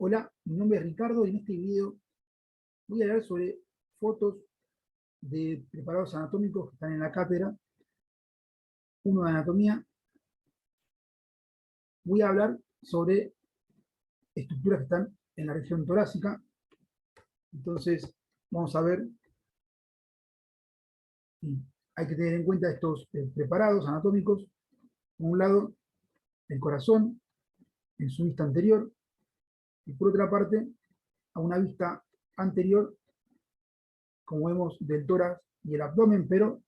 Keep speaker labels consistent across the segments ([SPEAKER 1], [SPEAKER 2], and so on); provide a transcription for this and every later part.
[SPEAKER 1] Hola, mi nombre es Ricardo y en este video voy a hablar sobre fotos de preparados anatómicos que están en la cátedra. Uno de anatomía. Voy a hablar sobre estructuras que están en la región torácica. Entonces, vamos a ver, y hay que tener en cuenta estos preparados anatómicos. Por un lado, el corazón en su vista anterior, y por otra parte, a una vista anterior, como vemos, del tórax y el abdomen, pero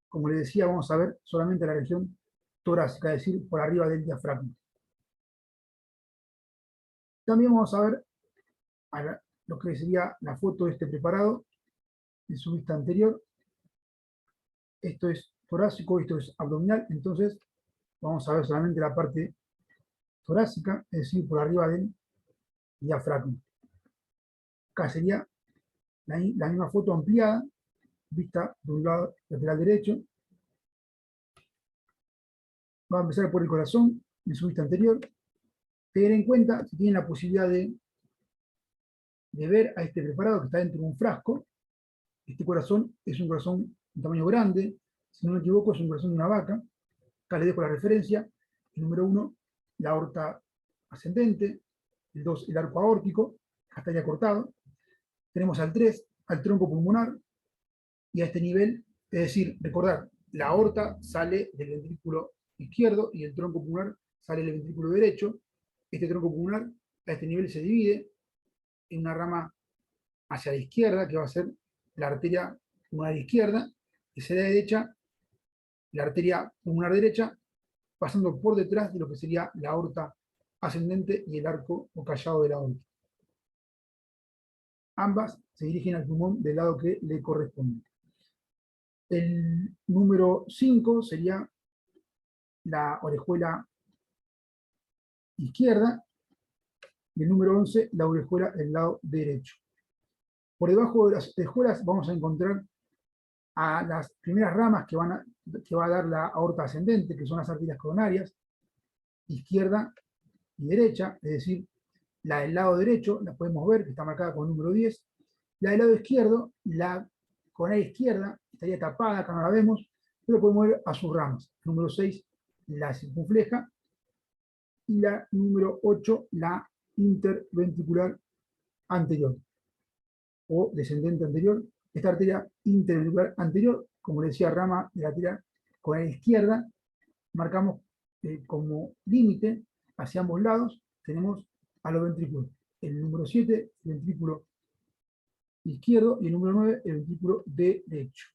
[SPEAKER 1] como les decía, vamos a ver solamente la región torácica, es decir, por arriba del diafragma. También vamos a ver lo que sería la foto de este preparado en su vista anterior. Esto es torácico, esto es abdominal, entonces vamos a ver solamente la parte torácica, es decir, por arriba del diafragma. Acá sería la misma foto ampliada, vista de un lado lateral derecho. Va a empezar por el corazón en su vista anterior. Tener en cuenta, si tienen la posibilidad de ver a este preparado que está dentro de un frasco. Este corazón es un corazón de tamaño grande, si no me equivoco es un corazón de una vaca. Acá les dejo la referencia. El número 1, la aorta ascendente. El 2, el arco aórtico, acá estaría cortado. Tenemos al 3, al tronco pulmonar, y a este nivel, es decir, recordar, la aorta sale del ventrículo izquierdo y el tronco pulmonar sale del ventrículo derecho. Este tronco pulmonar a este nivel se divide en una rama hacia la izquierda, que va a ser la arteria pulmonar izquierda, y hacia la derecha, la arteria pulmonar derecha, pasando por detrás de lo que sería la aorta ascendente y el arco o callado de la aorta. Ambas se dirigen al pulmón del lado que le corresponde. El número 5 sería la orejuela izquierda, y el número 11, la orejuela del lado derecho. Por debajo de las orejuelas vamos a encontrar a las primeras ramas que va a dar la aorta ascendente, que son las arterias coronarias, izquierda y derecha, es decir, la del lado derecho, la podemos ver, que está marcada con el número 10. La del lado izquierdo, la coronaria izquierda, estaría tapada, acá no la vemos, pero podemos ver a sus ramas. Número 6, la circunfleja, y la número 8, la interventricular anterior, o descendente anterior. Esta arteria interventricular anterior, como decía, rama de la arteria coronaria izquierda, marcamos como límite hacia ambos lados, tenemos a los ventrículos. El número 7, el ventrículo izquierdo, y el número 9, el ventrículo derecho.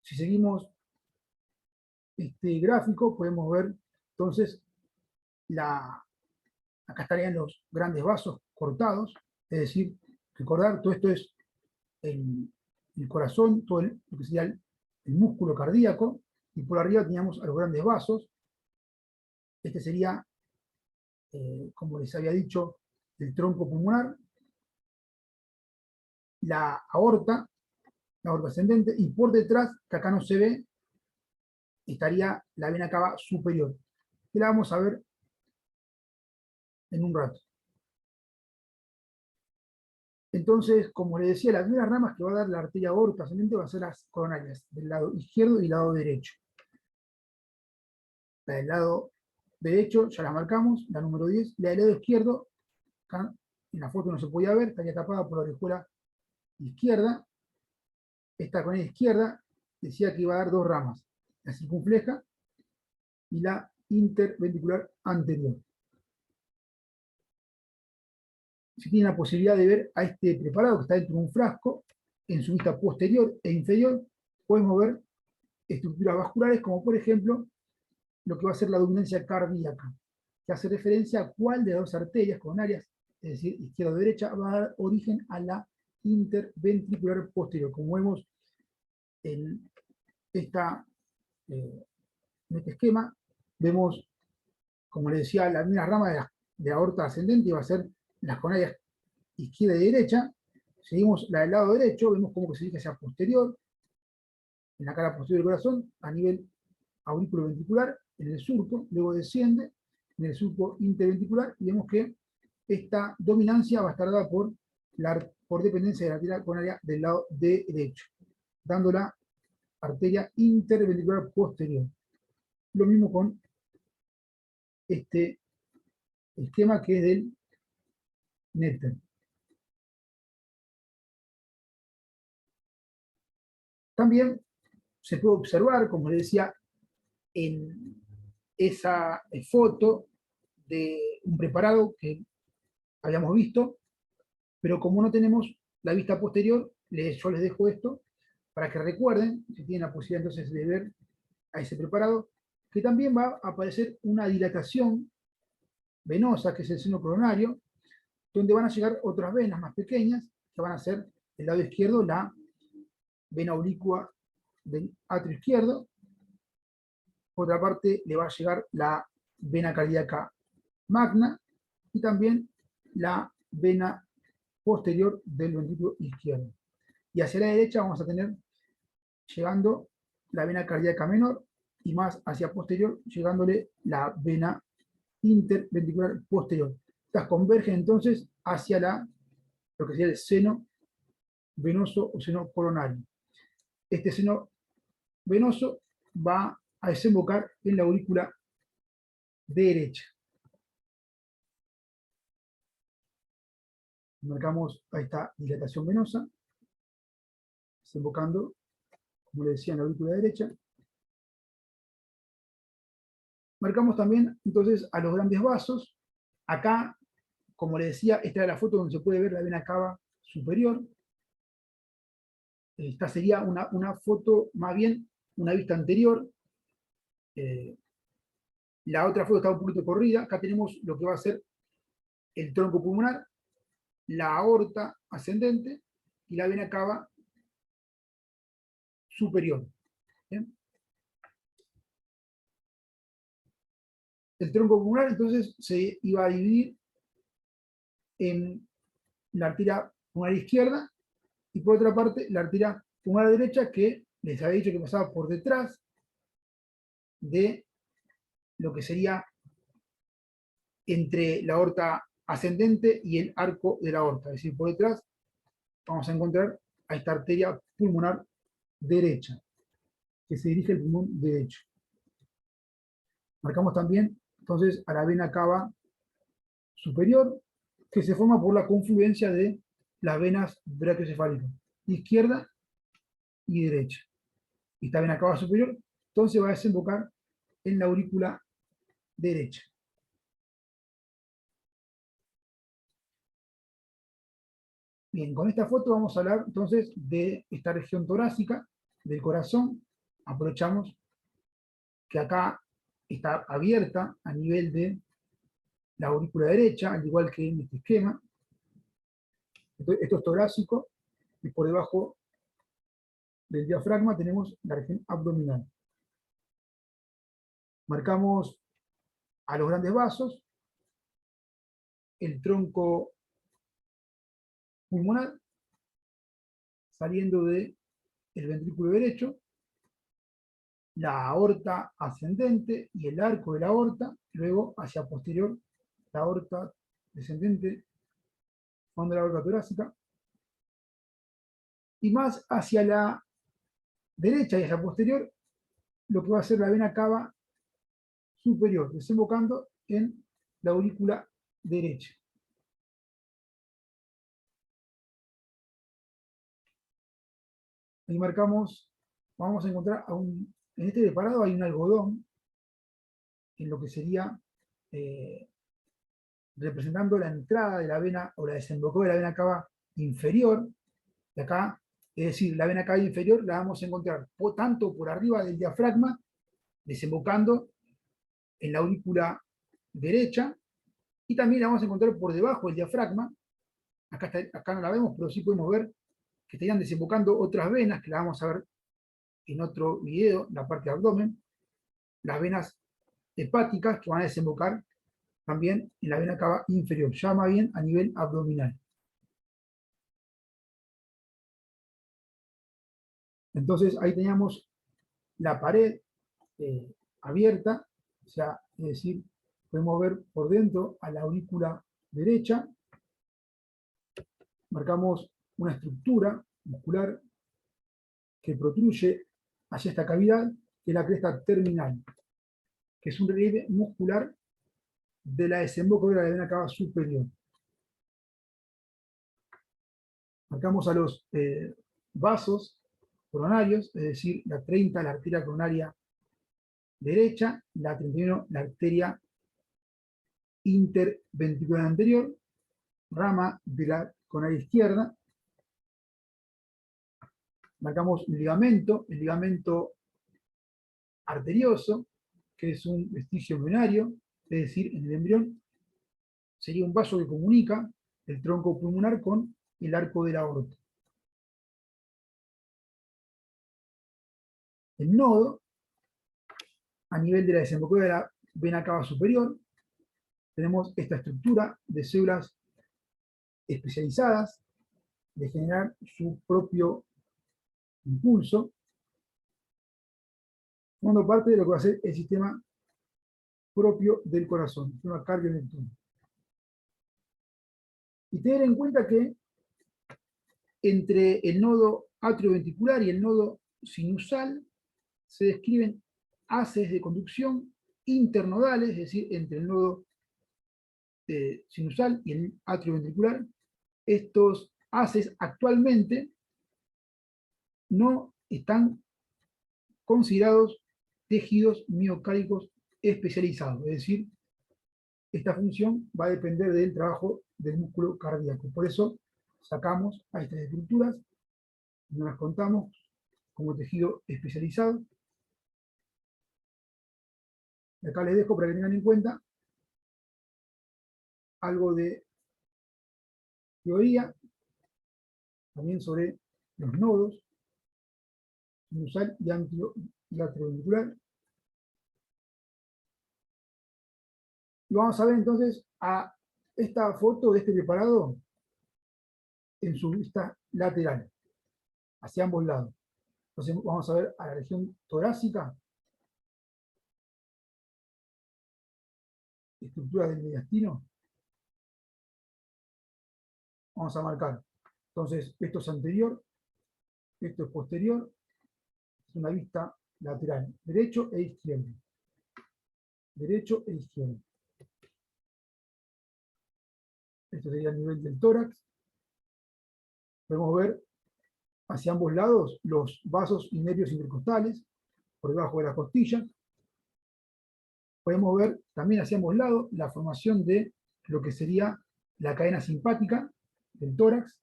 [SPEAKER 1] Si seguimos este gráfico, podemos ver entonces acá estarían los grandes vasos cortados, es decir, recordar, todo esto es el corazón, todo lo que sería el músculo cardíaco, y por arriba teníamos a los grandes vasos. Este sería, como les había dicho, el tronco pulmonar, la aorta ascendente, y por detrás, que acá no se ve, estaría la vena cava superior, que la vamos a ver en un rato. Entonces, como les decía, las primeras ramas que va a dar la arteria aorta ascendente van a ser las coronarias, del lado izquierdo y lado derecho. La del lado derecho ya la marcamos, la número 10. La del lado izquierdo, acá en la foto no se podía ver, estaría tapada por la orejuela izquierda. Esta coronaria izquierda decía que iba a dar dos ramas, la circunfleja y la interventricular anterior. Si tienen la posibilidad de ver a este preparado que está dentro de un frasco, en su vista posterior e inferior, podemos ver estructuras vasculares, como por ejemplo lo que va a ser la dominancia cardíaca, que hace referencia a cuál de las dos arterias coronarias, es decir, izquierda o derecha, va a dar origen a la interventricular posterior. Como vemos en, en este esquema, vemos, como les decía, la primera rama de la aorta ascendente va a ser las coronarias izquierda y derecha. Seguimos la del lado derecho, vemos como que se dirige hacia posterior, en la cara posterior del corazón, a nivel aurículo-ventricular, en el surco, luego desciende en el surco interventricular, y vemos que esta dominancia va a estar dada por dependencia de la arteria coronaria del lado derecho, dando la arteria interventricular posterior. Lo mismo con este esquema que es del Netter. También se puede observar, como les decía, en esa foto de un preparado que habíamos visto, pero como no tenemos la vista posterior, yo les dejo esto para que recuerden, si tienen la posibilidad entonces de ver a ese preparado, que también va a aparecer una dilatación venosa, que es el seno coronario, donde van a llegar otras venas más pequeñas, que van a ser del lado izquierdo la vena oblicua del atrio izquierdo. Por otra parte, le va a llegar la vena cardíaca magna y también la vena posterior del ventrículo izquierdo. Y hacia la derecha vamos a tener llegando la vena cardíaca menor y más hacia posterior llegándole la vena interventricular posterior. Estas convergen entonces hacia lo que sería el seno venoso o seno coronario. Este seno venoso va a desembocar en la aurícula derecha. Marcamos a esta dilatación venosa, desembocando, como le decía, en la aurícula derecha. Marcamos también entonces a los grandes vasos. Acá, como le decía, esta es la foto donde se puede ver la vena cava superior. Esta sería una foto, más bien, una vista anterior. La otra foto está un poquito corrida. Acá tenemos lo que va a ser el tronco pulmonar, la aorta ascendente y la vena cava superior. ¿Bien? El tronco pulmonar entonces se iba a dividir en la arteria pulmonar izquierda y por otra parte la arteria pulmonar derecha, que les había dicho que pasaba por detrás de lo que sería entre la aorta ascendente y el arco de la aorta. Es decir, por detrás vamos a encontrar a esta arteria pulmonar derecha, que se dirige al pulmón derecho. Marcamos también entonces a la vena cava superior, que se forma por la confluencia de las venas brachiocefálicas, izquierda y derecha. Y esta vena cava superior, entonces va a desembocar en la aurícula derecha. Bien, con esta foto vamos a hablar entonces de esta región torácica del corazón. Aprovechamos que acá está abierta a nivel de la aurícula derecha, al igual que en este esquema. Esto es torácico, y por debajo del diafragma tenemos la región abdominal. Marcamos a los grandes vasos, el tronco pulmonar, saliendo del ventrículo derecho, la aorta ascendente y el arco de la aorta, luego hacia posterior, la aorta descendente, fondo de la aorta torácica, y más hacia la derecha y hacia posterior, lo que va a ser la vena cava superior, desembocando en la aurícula derecha. Ahí marcamos, vamos a encontrar en este preparado hay un algodón, en lo que sería representando la entrada de la vena o la desembocadura de la vena cava inferior, de acá, es decir, la vena cava inferior la vamos a encontrar tanto por arriba del diafragma, desembocando en la aurícula derecha, y también la vamos a encontrar por debajo del diafragma. Acá no la vemos, pero sí podemos ver que estarían desembocando otras venas, que la vamos a ver en otro video, la parte del abdomen, las venas hepáticas que van a desembocar también en la vena cava inferior, ya más bien a nivel abdominal. Entonces ahí teníamos la pared abierta, o sea, es decir, podemos ver por dentro a la aurícula derecha, marcamos una estructura muscular que protruye hacia esta cavidad, que es la cresta terminal, que es un relieve muscular de la desembocadura de la vena cava superior. Marcamos a los vasos coronarios, es decir, la 30, la arteria coronaria derecha, la 31, la arteria interventricular anterior, rama de la coronaria izquierda. Marcamos el ligamento arterioso, que es un vestigio embrionario, es decir, en el embrión sería un vaso que comunica el tronco pulmonar con el arco de la aorta. El nodo, a nivel de la desembocadura de la vena cava superior, tenemos esta estructura de células especializadas de generar su propio impulso, formando parte de lo que va a ser el sistema propio del corazón, el sistema cardioventricular. Y tener en cuenta que entre el nodo atrioventricular y el nodo sinusal se describen haces de conducción internodales, es decir, entre el nodo sinusal y el atrioventricular. Estos haces actualmente no están considerados tejidos miocárdicos especializados, es decir, esta función va a depender del trabajo del músculo cardíaco. Por eso sacamos a estas estructuras, no las contamos como tejido especializado. Y acá les dejo para que tengan en cuenta algo de teoría, también sobre los nodos sinusal y atrioventricular. Y vamos a ver entonces a esta foto de este preparado en su vista lateral, hacia ambos lados. Entonces vamos a ver a la región torácica, estructura del mediastino. Vamos a marcar. Entonces, esto es anterior, esto es posterior, es una vista lateral, derecho e izquierdo. Derecho e izquierdo. Esto sería el nivel del tórax. Podemos ver hacia ambos lados los vasos y nervios intercostales, por debajo de las costillas. Podemos ver también hacia ambos lados la formación de lo que sería la cadena simpática del tórax,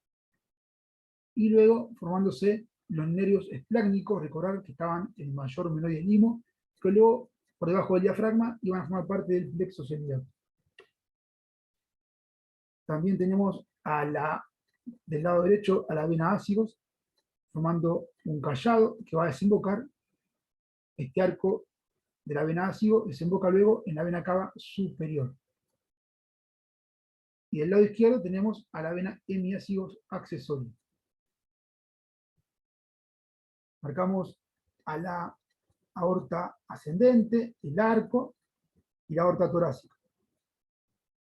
[SPEAKER 1] y luego formándose los nervios esplácnicos, recordar que estaban en el mayor, menor y el limo, que luego por debajo del diafragma iban a formar parte del plexo ciliar. También tenemos del lado derecho a la vena ácidos, formando un callado que va a desembocar. Este arco de la vena ácido desemboca luego en la vena cava superior. Y del lado izquierdo tenemos a la vena hemiácigos accesoria. Marcamos a la aorta ascendente, el arco y la aorta torácica.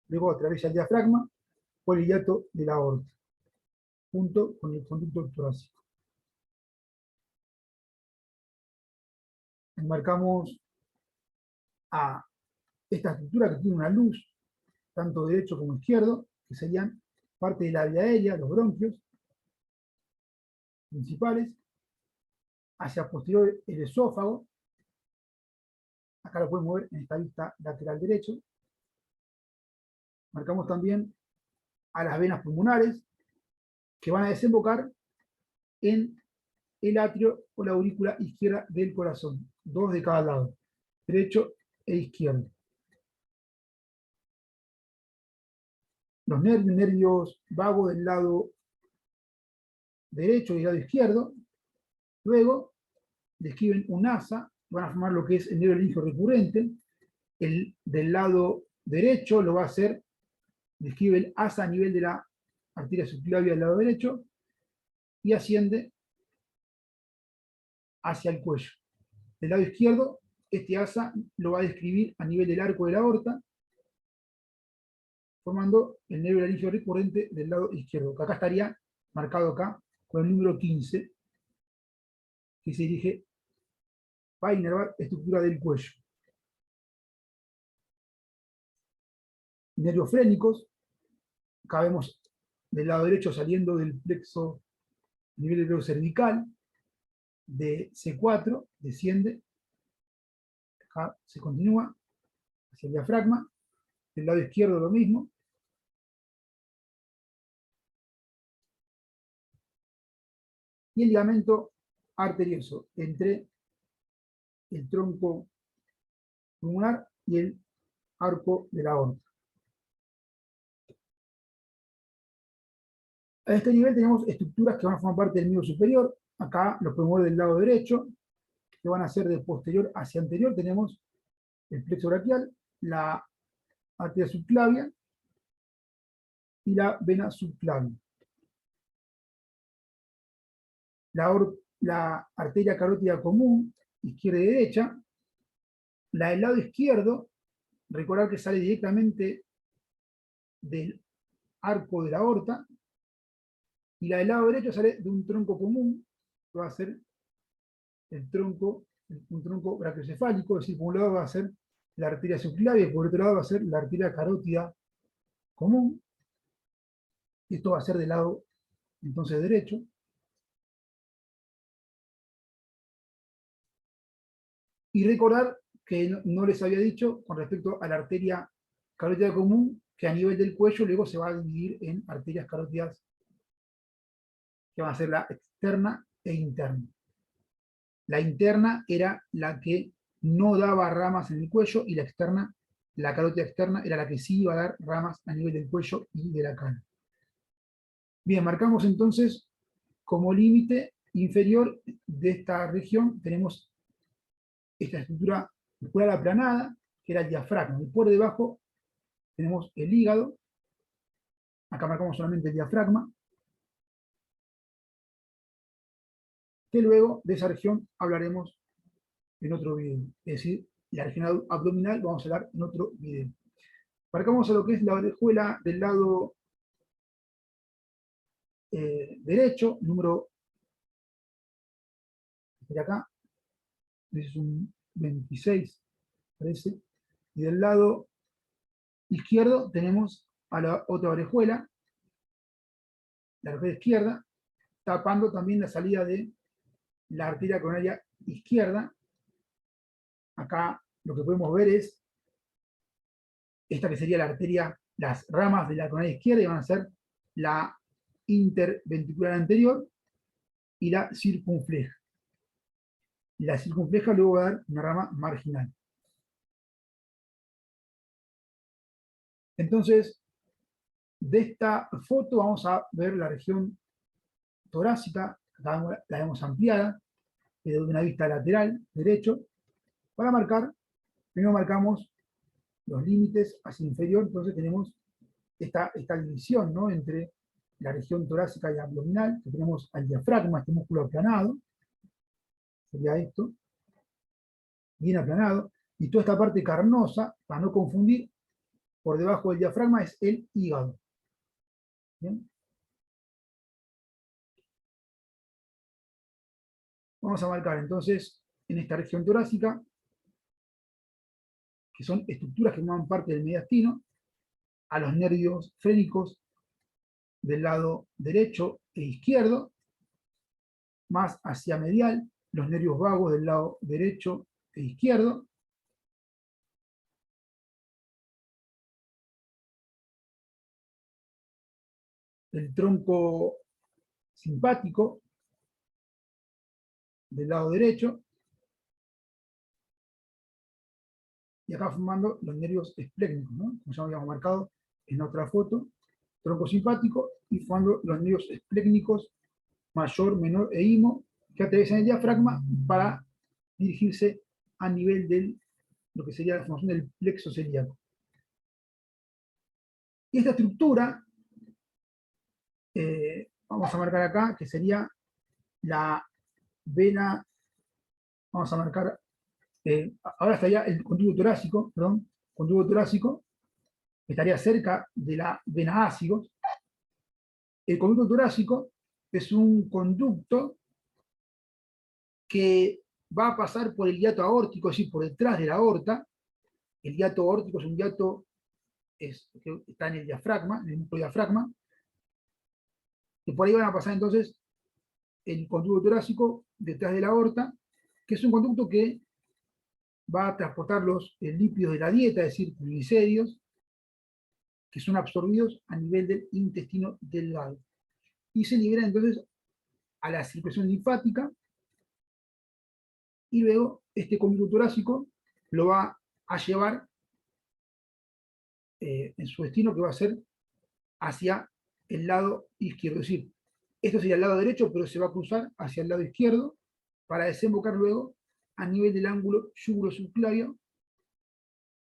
[SPEAKER 1] Luego atraviesa el diafragma por el hiato de la aorta, junto con el conducto torácico. Enmarcamos a esta estructura que tiene una luz, tanto derecho como izquierdo, que serían parte de la vía aérea, los bronquios principales, hacia posterior el esófago, acá lo podemos ver en esta vista lateral derecho. Marcamos también a las venas pulmonares, que van a desembocar en el atrio o la aurícula izquierda del corazón, dos de cada lado, derecho e izquierdo. Los nervios vagos del lado derecho y del lado izquierdo, luego describen un asa, van a formar lo que es el nervio laríngeo recurrente. El del lado derecho lo va a hacer, describe el asa a nivel de la arteria subclavia del lado derecho, y asciende hacia el cuello. Del lado izquierdo, este asa lo va a describir a nivel del arco de la aorta, formando el nervio laríngeo recurrente del lado izquierdo, que acá estaría marcado acá con el número 15, que se dirige para inervar estructura del cuello. Nervios frénicos, acá vemos del lado derecho saliendo del plexo, nivel del plexo cervical, de C4, desciende, acá se continúa hacia el diafragma, del lado izquierdo lo mismo, y el ligamento arterioso entre el tronco pulmonar y el arco de la aorta. A este nivel tenemos estructuras que van a formar parte del miembro superior. Acá los podemos ver del lado derecho, que van a ser de posterior hacia anterior. Tenemos el plexo braquial, la arteria subclavia y la vena subclavia. La arteria carótida común, izquierda y derecha. La del lado izquierdo, recordar que sale directamente del arco de la aorta, y la del lado derecho sale de un tronco común, que va a ser el tronco, un tronco brachiocefálico, es decir, por un lado va a ser la arteria subclavia y por otro lado va a ser la arteria carótida común. Esto va a ser del lado entonces derecho. Y recordar que no les había dicho con respecto a la arteria carótida común, que a nivel del cuello luego se va a dividir en arterias carótidas que van a ser la externa e interna. La interna era la que no daba ramas en el cuello y la externa, la carótida externa, era la que sí iba a dar ramas a nivel del cuello y de la cara. Bien, marcamos entonces como límite inferior de esta región, tenemos esta estructura muscular aplanada, que era el diafragma. Y por debajo tenemos el hígado. Acá marcamos solamente el diafragma, que luego de esa región hablaremos en otro video. Es decir, la región abdominal vamos a hablar en otro video. Marcamos a lo que es la orejuela del lado derecho, número de acá, es un 26, parece. Y del lado izquierdo tenemos a la otra orejuela, la orejuela izquierda, tapando también la salida de la arteria coronaria izquierda. Acá lo que podemos ver es esta que sería la arteria, las ramas de la coronaria izquierda, y van a ser la interventricular anterior y la circunfleja. Y la circunfleja luego va a dar una rama marginal. Entonces, de esta foto vamos a ver la región torácica, la vemos ampliada, desde una vista lateral, derecho. Para marcar, primero marcamos los límites hacia inferior, entonces tenemos esta división, ¿no?, entre la región torácica y abdominal, que tenemos al diafragma, este músculo aplanado, sería esto, bien aplanado, y toda esta parte carnosa, para no confundir, por debajo del diafragma es el hígado. ¿Bien? Vamos a marcar entonces en esta región torácica, que son estructuras que forman parte del mediastino, a los nervios frénicos del lado derecho e izquierdo, más hacia medial, los nervios vagos del lado derecho e izquierdo, el tronco simpático del lado derecho, y acá formando los nervios esplénicos, ¿no?, como ya habíamos marcado en otra foto, tronco simpático, y formando los nervios esplénicos mayor, menor e imo, que atraviesan el diafragma para dirigirse a nivel de lo que sería la formación del plexo celíaco. Y esta estructura, vamos a marcar acá, que sería la vena vamos a marcar, ahora estaría el conducto torácico, perdón, conducto torácico, estaría cerca de la vena ácigos. El conducto torácico es un conducto que va a pasar por el hiato aórtico, es decir, por detrás de la aorta. El hiato aórtico es un hiato que está en el diafragma, en el núcleo diafragma, y por ahí van a pasar entonces el conducto torácico detrás de la aorta, que es un conducto que va a transportar los lípidos de la dieta, es decir, triglicéridos, que son absorbidos a nivel del intestino delgado. Y se liberan entonces a la circulación linfática, y luego este conducto torácico lo va a llevar en su destino, que va a ser hacia el lado izquierdo. Es decir, esto sería el lado derecho, pero se va a cruzar hacia el lado izquierdo para desembocar luego a nivel del ángulo yugurosubclavio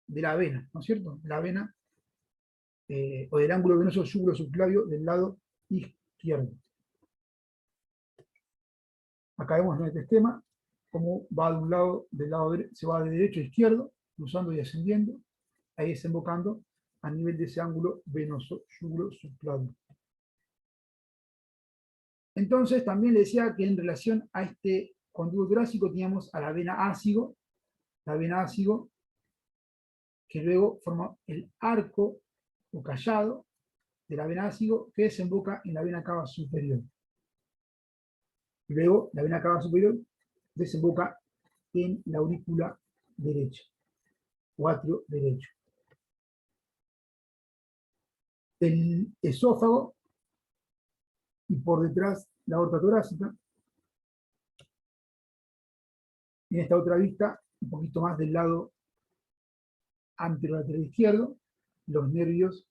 [SPEAKER 1] de la vena, ¿no es cierto? La vena, o del ángulo venoso yugurosubclavio del lado izquierdo. Acá vemos en este esquema cómo va de un lado, se va de derecho a izquierdo, cruzando y ascendiendo, ahí desembocando a nivel de ese ángulo venoso yugurosubclavio. Entonces, también le decía que en relación a este conducto torácico teníamos a la vena ácigo, que luego forma el arco o callado de la vena ácigo, que desemboca en la vena cava superior. Luego, la vena cava superior desemboca en la aurícula derecha, o atrio derecho. El esófago, y por detrás la aorta torácica. En esta otra vista, un poquito más del lado anterolateral izquierdo, los nervios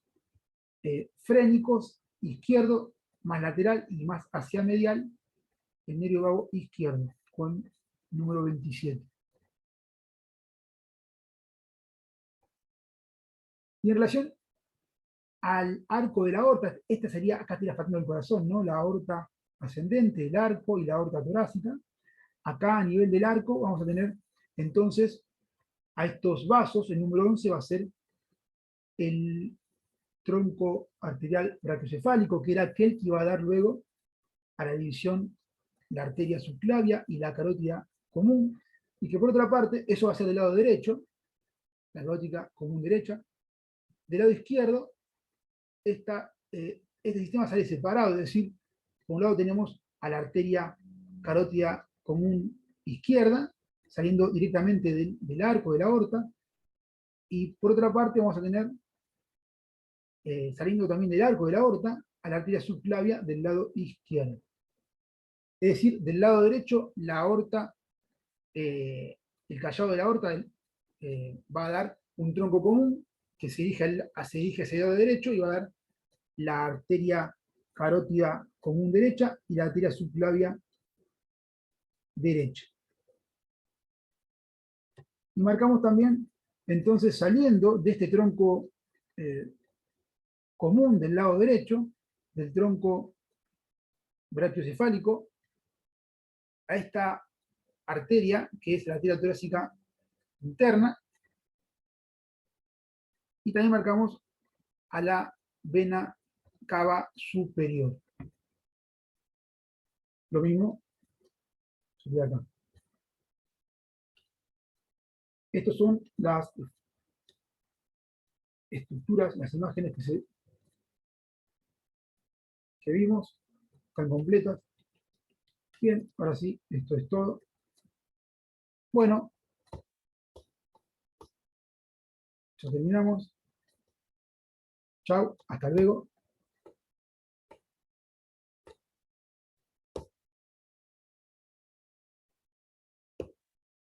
[SPEAKER 1] frénicos izquierdo, más lateral y más hacia medial, el nervio vago izquierdo, con número 27. Y en relación al arco de la aorta, esta sería, acá estoy la del corazón, ¿no? La aorta ascendente, el arco y la aorta torácica. Acá a nivel del arco vamos a tener entonces a estos vasos. El número 11 va a ser el tronco arterial brachiocefálico, que era aquel que iba a dar luego a la división la arteria subclavia y la carótida común, y que por otra parte, eso va a ser del lado derecho, la carótida común derecha. Del lado izquierdo, este sistema sale separado, es decir, por un lado tenemos a la arteria carótida común izquierda, saliendo directamente del arco de la aorta, y por otra parte vamos a tener, saliendo también del arco de la aorta, a la arteria subclavia del lado izquierdo. Es decir, del lado derecho, la aorta, el callado de la aorta va a dar un tronco común que se dirige hacia el lado derecho, y va a dar la arteria carótida común derecha y la arteria subclavia derecha. Y marcamos también, entonces, saliendo de este tronco común del lado derecho, del tronco brachiocefálico, a esta arteria, que es la arteria torácica interna, y también marcamos a la vena cava superior. Lo mismo sería acá. Estas son las estructuras, las imágenes que vimos, están completas. Bien, ahora sí, esto es todo. Bueno, ya terminamos. Chao, hasta luego.